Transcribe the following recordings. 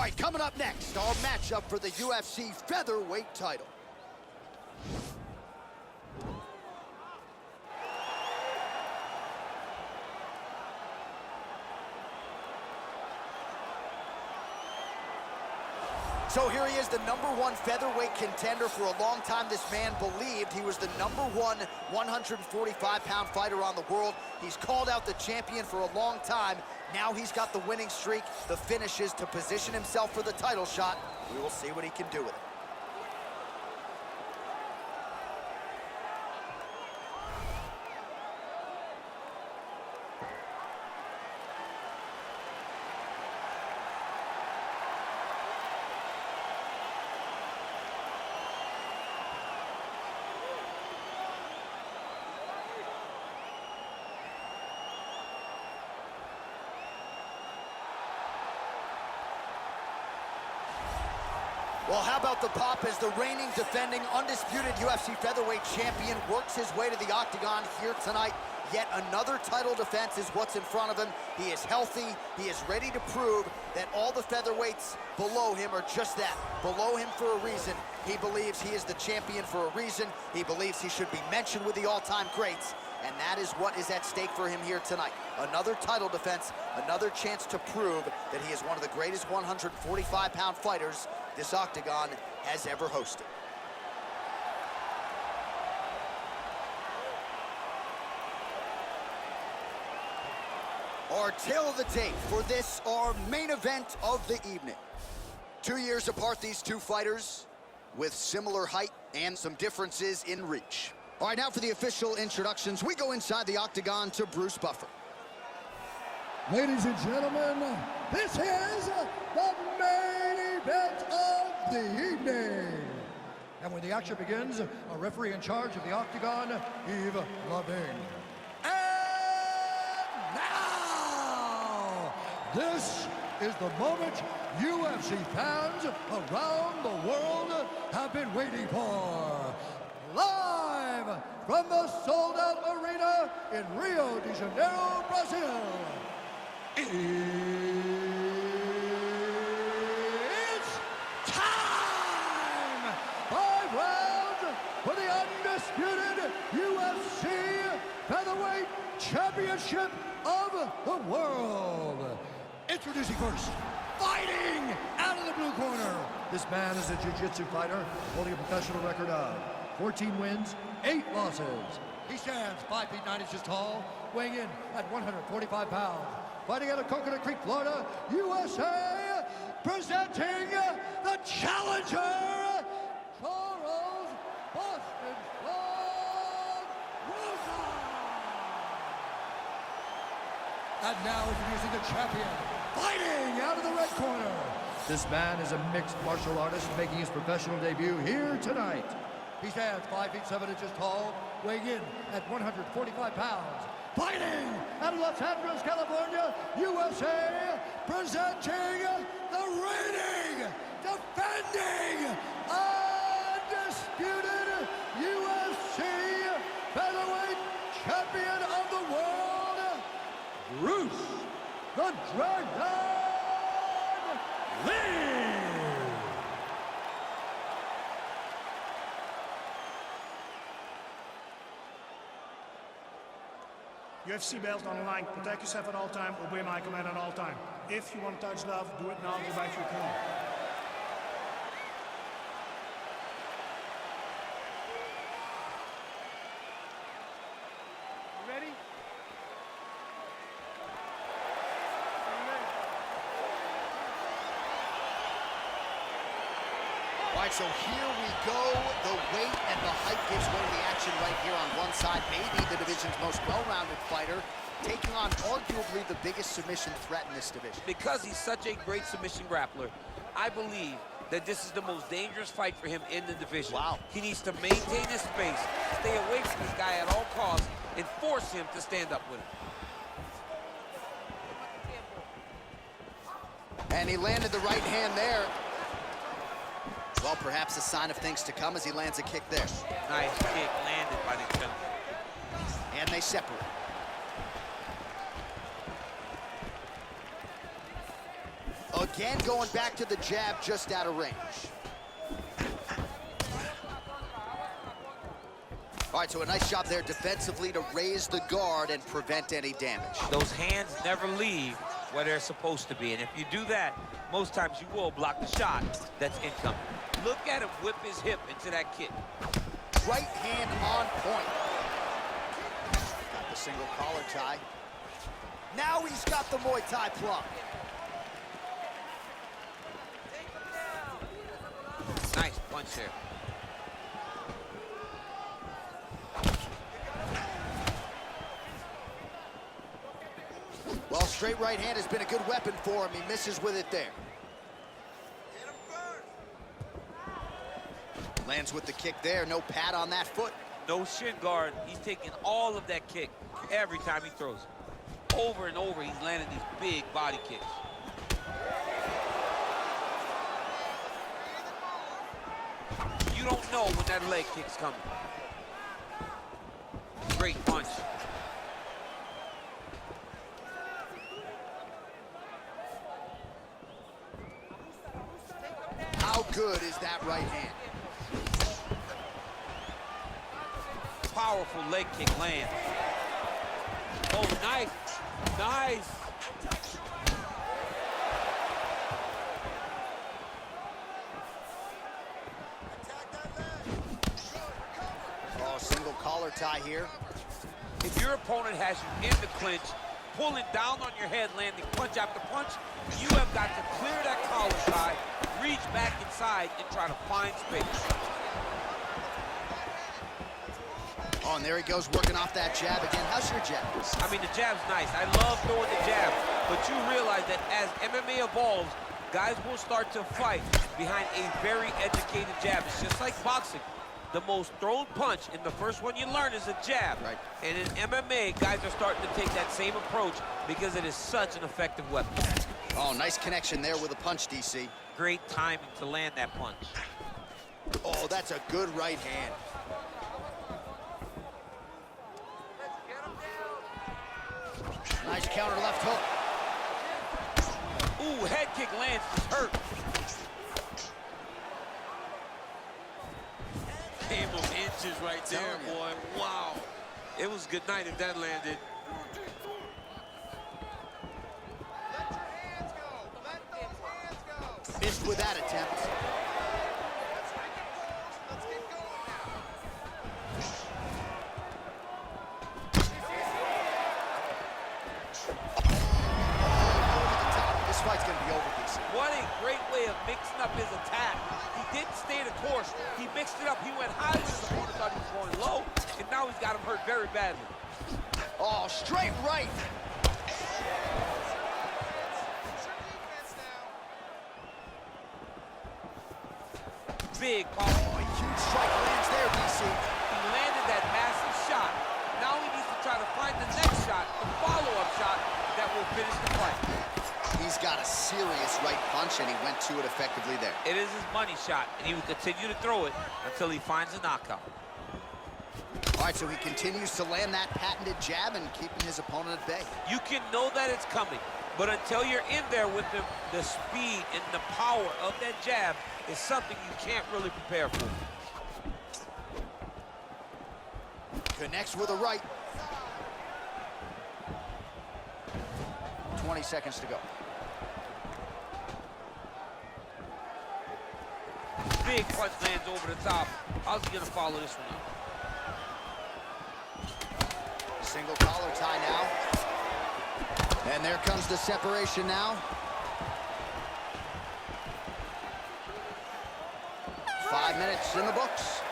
right, coming up next, our matchup for the UFC featherweight title. So here he is, the #1 featherweight contender. For a long time, this man believed he was the #1 145-pound fighter on the world. He's called out the champion for a long time. Now he's got the winning streak, the finishes to position himself for the title shot. We will see what he can do with it. Well, how about the pop as the reigning, defending, undisputed UFC featherweight champion works his way to the octagon here tonight. Yet another title defense is what's in front of him. He is healthy. He is ready to prove that all the featherweights below him are just that, below him for a reason. He believes he is the champion for a reason. He believes he should be mentioned with the all-time greats. And that is what is at stake for him here tonight. Another title defense, another chance to prove that he is one of the greatest 145-pound fighters this octagon has ever hosted. Our tale of the tape for this, our main event of the evening. 2 years apart, these two fighters, with similar height and some differences in reach. All right, now for the official introductions, we go inside the octagon to Bruce Buffer. Ladies and gentlemen, this is the main event of the evening. And when the action begins, a referee in charge of the octagon, Yves Lavigne. And now, this is the moment UFC fans around the world have been waiting for. Live from the sold-out arena in Rio de Janeiro, Brazil. It's time! 5 rounds for the undisputed UFC Featherweight Championship of the world. Introducing first, fighting out of the blue corner. This man is a jiu-jitsu fighter holding a professional record of 14 wins, 8 losses. He stands 5 feet 9 inches tall, weighing in at 145 pounds. Fighting out of Coconut Creek, Florida, USA, presenting the challenger, Charles Boston Strong Rosa. And now introducing the champion, fighting out of the red corner. This man is a mixed martial artist making his professional debut here tonight. He stands 5 feet 7 inches tall, weighing in at 145 pounds. Fighting out of Los Angeles, California, USA, presenting the reigning, defending, undisputed UFC featherweight champion of the world, Bruce the Dragon Lee. UFC belt on the line. Protect yourself at all time. Obey my command at all time. If you want to touch love, do it now. Go back to your corner. You ready? All right, so here we go. The weight and the height gives way to the action right here on one side. Maybe the division's most well-rounded fighter, taking on arguably the biggest submission threat in this division. Because he's such a great submission grappler, I believe that this is the most dangerous fight for him in the division. Wow. He needs to maintain his space, stay away from this guy at all costs, and force him to stand up with him. And he landed the right hand there. Well, perhaps a sign of things to come as he lands a kick there. Nice kick landed by the gentleman. And they separate. Again, going back to the jab just out of range. All right, so a nice job there defensively to raise the guard and prevent any damage. Those hands never leave where they're supposed to be. And if you do that, most times you will block the shot that's incoming. Look at him whip his hip into that kick. Right hand on point. Got the single collar tie. Now he's got the Muay Thai plug. Nice punch there. Well, straight right hand has been a good weapon for him. He misses with it there. Lands with the kick there. No pad on that foot. No shin guard. He's taking all of that kick every time he throws it. Over and over, he's landing these big body kicks. You don't know when that leg kick's coming. Great punch. How good is that right hand? Powerful leg kick land. Oh, nice. Nice. Oh, single collar tie here. If your opponent has you in the clinch, pulling down on your head, landing punch after punch, you have got to clear that collar tie, reach back inside, and try to find space. Oh, and there he goes, working off that jab again. How's your jab? I mean, the jab's nice. I love throwing the jab, but you realize that as MMA evolves, guys will start to fight behind a very educated jab. It's just like boxing. The most thrown punch, and the first one you learn is a jab. Right. And in MMA, guys are starting to take that same approach because it is such an effective weapon. Oh, nice connection there with a punch, DC. Great timing to land that punch. Oh, that's a good right hand. Nice counter left hook. Ooh, head kick lands, just hurt. Game of inches right there, boy. Wow. It was good night if that landed. Let your hands go. Let those hands go. Missed with that attempt. Let's get going now. This fight's gonna be over, DC. What a great way of mixing up his attack. He didn't stay the course. He mixed it up. He went high when his opponent thought he was going low, and now he's got him hurt very badly. Oh, straight right. Big power. Oh, a huge strike lands there, DC. He landed that massive shot. Now he needs to try to find the next shot, the follow-up shot that will finish the fight. He's got a serious right punch, and he went to it effectively there. It is his money shot, and he will continue to throw it until he finds a knockout. All right, so he continues to land that patented jab and keeping his opponent at bay. You can know that it's coming, but until you're in there with him, the speed and the power of that jab is something you can't really prepare for. Connects with a right. 20 seconds to go. Big punch lands over the top. How's he gonna follow this one up? Single collar tie now. And there comes the separation now. 5 minutes in the books.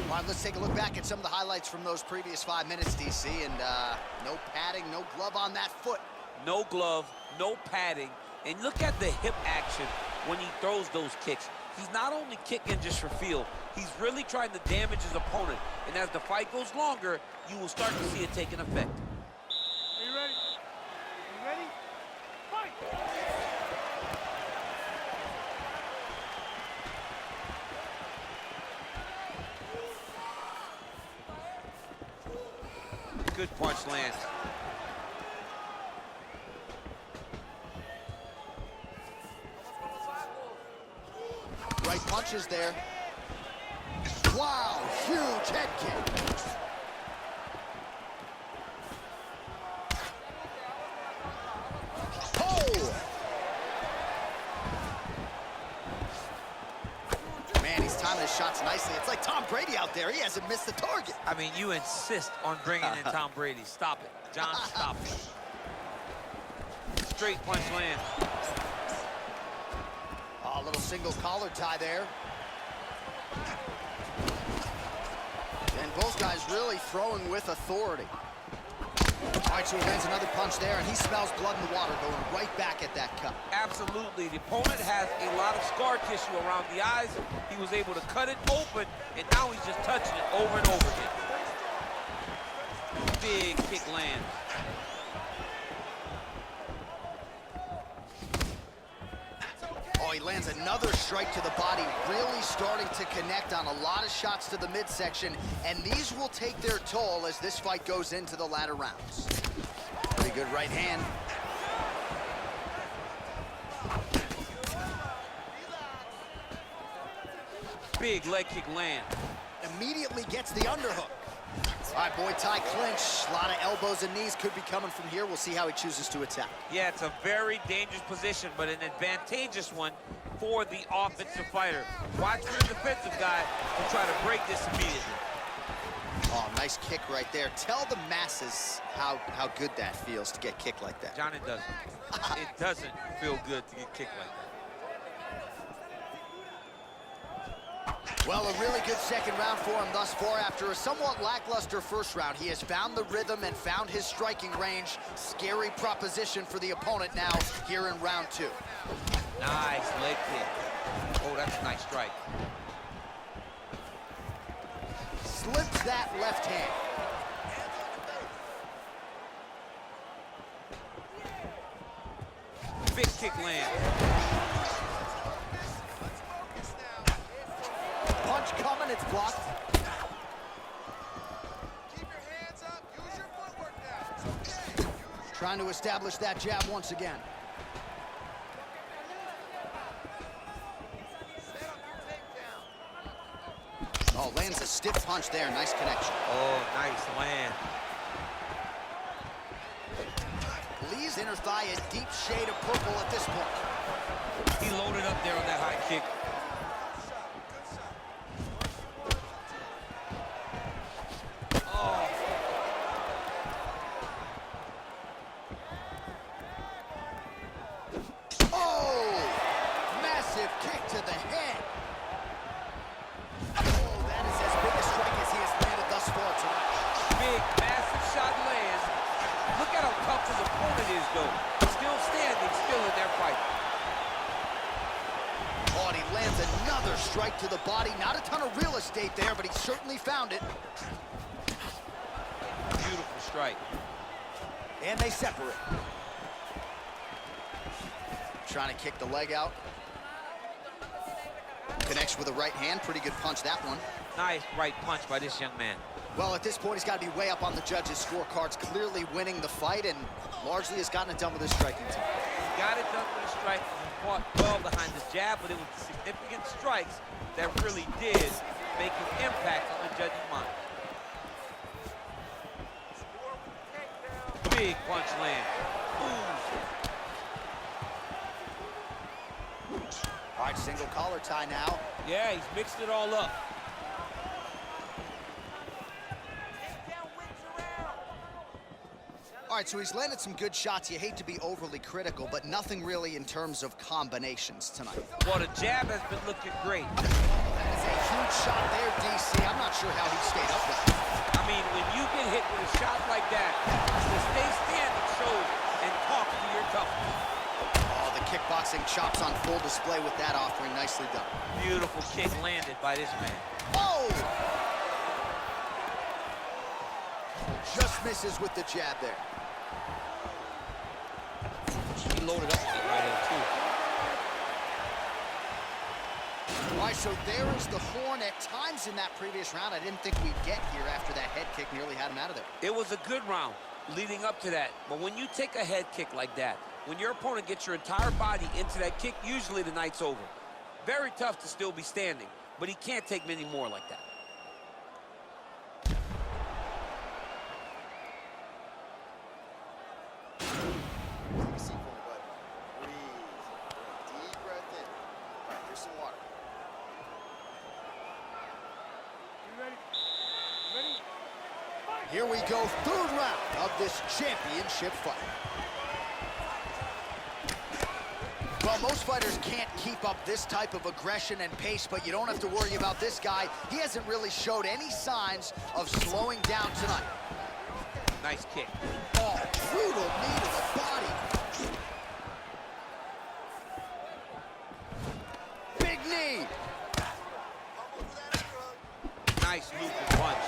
All right, let's take a look back at some of the highlights from those previous 5 minutes, DC, and no padding, no glove on that foot. No glove, no padding, and look at the hip action when he throws those kicks. He's not only kicking just for feel, he's really trying to damage his opponent, and as the fight goes longer, you will start to see it take an effect. Are you ready? You ready? Fight! Good punch lands. Right punches there. Wow, huge head kick. Oh! Man, he's timing his shots nicely. It's like Tom Brady out there. He hasn't missed the target. I mean, you insist on bringing in Tom Brady. Stop it. John, stop it. Straight punch lands. Oh, a little single collar tie there. And both guys really throwing with authority. All right, so he lands another punch there, and he smells blood in the water going right back at that cut. Absolutely. The opponent has a lot of scar tissue around the eyes. He was able to cut it open, and now he's just touching it over and over again. Big kick lands. Oh, he lands another strike to the body, really starting to connect on a lot of shots to the midsection, and these will take their toll as this fight goes into the latter rounds. Pretty good right hand. Big leg kick land. Immediately gets the underhook. All right, Muay Thai clinch. A lot of elbows and knees could be coming from here. We'll see how he chooses to attack. Yeah, it's a very dangerous position, but an advantageous one for the offensive fighter. Watch for the defensive guy to try to break this immediately. Oh, nice kick right there. Tell the masses how good that feels to get kicked like that. John, it doesn't. It doesn't feel good to get kicked like that. Well, a really good second round for him thus far. After a somewhat lackluster first round, he has found the rhythm and found his striking range. Scary proposition for the opponent now here in round two. Nice leg kick. Oh, that's a nice strike. Slips that left hand. Big kick land. Punch coming, it's blocked. Keep your hands up, use your footwork now. It's okay. Trying to establish that jab once again. Set up your takedown. Oh, lands a stiff punch there. Nice connection. Oh, nice land. Lee's inner thigh a deep shade of purple at this point. He loaded up there on that high kick. Oh. Oh! Massive kick to the head. Oh, that is as big a strike as he has landed thus far tonight. Big, massive shot lands. Look at how tough his opponent is, though. Still standing, still in their fight. Oh, and he lands another strike to the body. Not a ton of real estate there, but he certainly found it. Beautiful strike. And they separate. Trying to kick the leg out. Connects with a right hand. Pretty good punch, that one. Nice right punch by this young man. Well, at this point, he's got to be way up on the judges' scorecards, clearly winning the fight, and largely has gotten it done with his striking team. He got it done with a strike. He fought well behind the jab, but it was significant strikes that really did make an impact on the judge's mind. Big punch land. Ooh. All right, single collar tie now. Yeah, he's mixed it all up. All right, so he's landed some good shots. You hate to be overly critical, but nothing really in terms of combinations tonight. Well, the jab has been looking great. That is a huge shot there, DC. I'm not sure how he stayed up with it. I mean, when you get hit with a shot like that, to stay standing shows and talk to your toughness. Oh, the kickboxing chops on full display with that offering. Nicely done. Beautiful kick landed by this man. Oh! Just misses with the jab there. He loaded up with it right in, too. All right, so there is the horn. At times in that previous round, I didn't think we'd get here after that head kick nearly had him out of there. It was a good round leading up to that. But when you take a head kick like that, when your opponent gets your entire body into that kick, usually the night's over. Very tough to still be standing, but he can't take many more like that. Take a seat for me, bud. Breathe. Deep breath in. All right, here's some water. Here we go, third round of this championship fight. Well, most fighters can't keep up this type of aggression and pace, but you don't have to worry about this guy. He hasn't really showed any signs of slowing down tonight. Nice kick. Oh, brutal knee to the body. Big knee. Nice looping punch.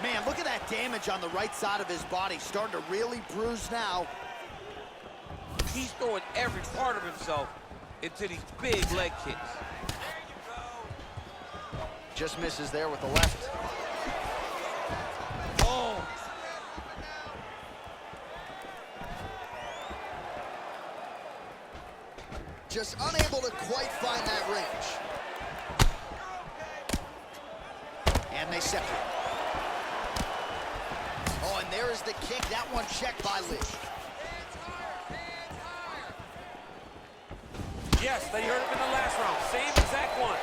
Man, look at that damage on the right side of his body. Starting to really bruise now. He's throwing every part of himself into these big leg kicks. Just misses there with the left. Oh. Just unable to quite find that range. And they separate. Oh, and there is the kick. That one checked by Lee. Yes, that he heard him in the last round. Same exact one.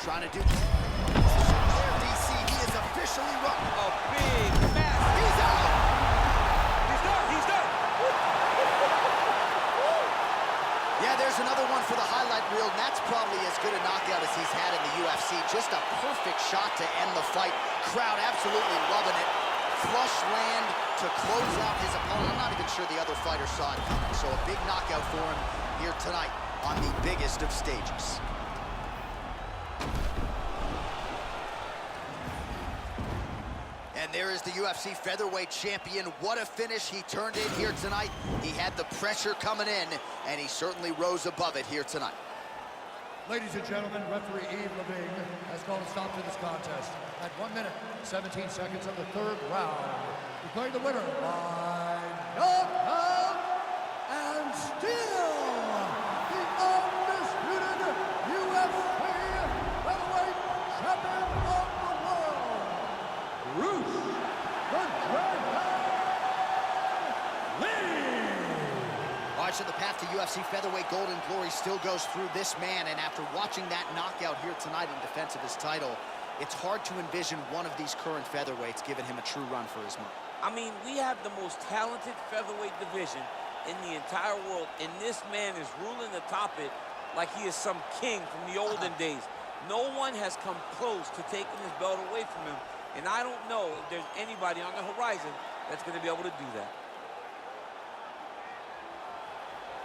Trying to do... There, DC, he is officially run. A big, massive... He's out! He's done, he's done! Yeah, there's another one for the highlight reel, and that's probably as good a knockout as he's had in the UFC. Just a perfect shot to end the fight. Crowd absolutely loving it. Flush land to close out his opponent. I'm not even sure the other fighter saw it coming. So a big knockout for him here tonight on the biggest of stages. And there is the UFC featherweight champion. What a finish he turned in here tonight. He had the pressure coming in, and he certainly rose above it here tonight. Ladies and gentlemen, referee Yves Levine has called a stop to this contest at 1 minute, 17 seconds of the third round. Declaring the winner by knockout and still the undisputed UFC featherweight champion of the world, Rosa the Dragon Lee. All right, so the path to UFC featherweight golden glory still goes through this man, and after watching that knockout here tonight in defense of his title, it's hard to envision one of these current featherweights giving him a true run for his money. I mean, we have the most talented featherweight division in the entire world, and this man is ruling atop it like he is some king from the olden days. No one has come close to taking his belt away from him, and I don't know if there's anybody on the horizon that's going to be able to do that.